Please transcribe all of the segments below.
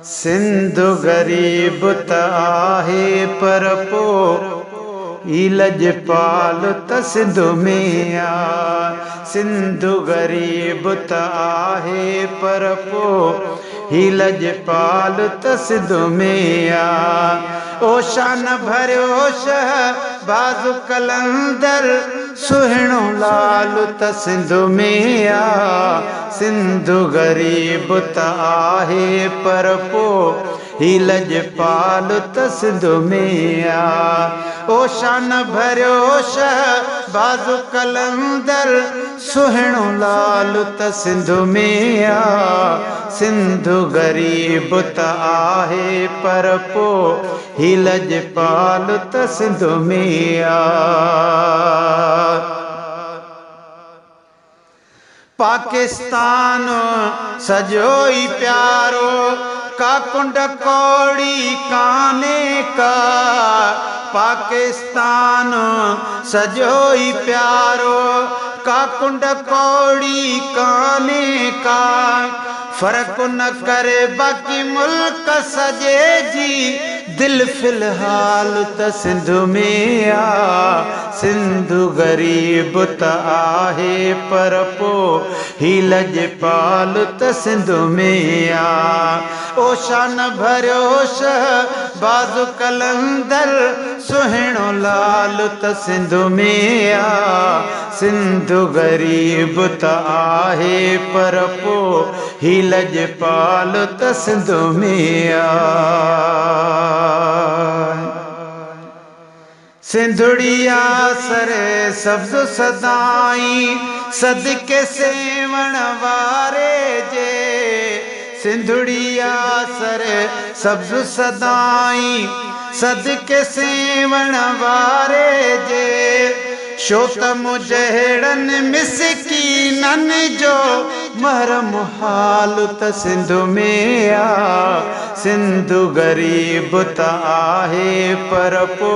सिंधु गरीब त आहे पर पो ही लजपाल त सिंधु में आ। सिंधु गरीब त आहे पर पो ही लजपाल त सिंधु में आ। ओ शान भरियो शह बाज़ु कलंदर सुहिणो लाल त सिंधु में आ। सिंधु गरीब त आहे पर पो ही लजपाल त सिंधु में आ। ओ शान भरियो शह बाज़ु कलंदर सुहिणो लाल त सिंधु में आ। सिंधु गरीब त आहे पर पो ही लजपाल त सिंधु में आ। पाकिस्तान सजो ही प्यारो का कुंड कौड़ी काने का। पाकिस्तान सजो ही प्यारो का कुंड कौड़ी काने का। फर्क न करे बाकी मुल्क सजे जी दिल फिलहाल त सिंधु में आ। सिंधु गरीब त आहे पर पो ही लजपाल त सिंधु में आ। ओ शान भरियो शह बाज़ु कलंदर सुहिणो लाल त सिंधु में आ। सिंधु गरीब त आहे पर पो ही लजपाल त सिंधु में आ। सिंधुड़िया सरे सब्ज़ सदाई सदके सेवण वारे जे। सिंधुड़िया सरे सब्ज़ सदाई सदके सेवण वारे जे। शो त मुजहिड़न मिसकीनन जो मरम हाल त सिंधु में आ। सिंधु गरीब त आहे पर पो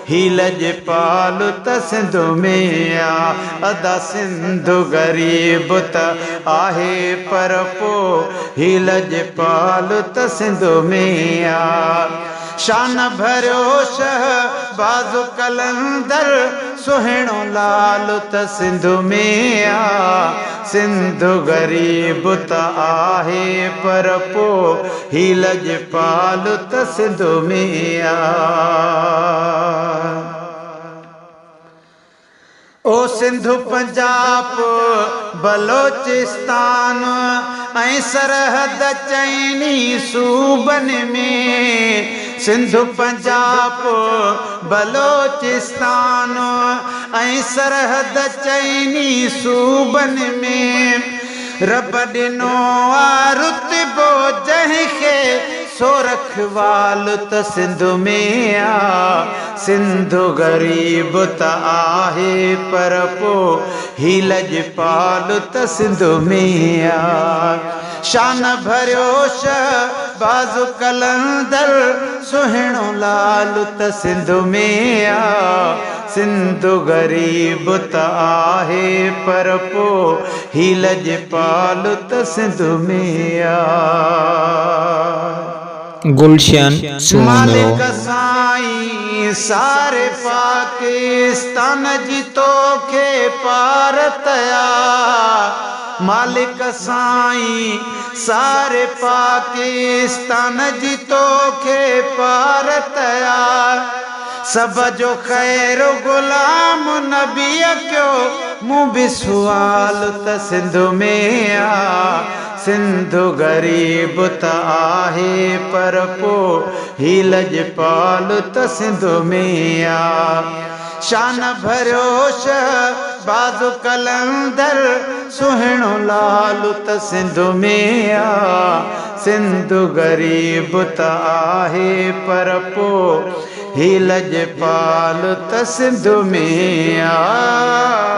ही लजपाल त सिंधु में आ। अदा सिंधु गरीब त आहे पर पो ही लजपाल त सिंधु में आ। शान भरियो शह बाज़ु कलंदर सुहिणो लाल त सिंधु में आ। सिंधु गरीब त आहे पर पो ही लजपाल त सिंधु में आ। ओ सिंधु पंजाब बलोचिस्तान ऐं सरहद चइनी सूबन में। सिंधु पंजाब बलोचिस्तान ऐं सरहद चइनी सूबन में। रब ॾिनो आ रुतबो जंहिंखे सो रखवाल त सिंधु में आ। सिंधु गरीब त आहे पर पो ही लजपाल त सिंधु में आ। शान भरियो शह बाज़ु कलंदर सुहिणो लाल त सिंधु में आ। सिंधु गरीब त आहे पर पो ही लजपाल त सिंधु में आ। गुलशन मालिक साईं सारे पाकिस्तान जी तोखे पारतया। मालिक साईं सारे पाकिस्तान जी तोखे पारतया। सब जो खैर गुलाम नबी क्यों मुँह भी सुवाल त सिंधु में आ। सिंधु गरीब त आहे पर पो ही लजपाल त सिंधु में आ। शान भरियो शह बाज़ु कलंदर सुहिणो लाल त सिंधु में आ। सिंधु गरीब त आहे पर पो ही लजपाल त सिंधु में आ।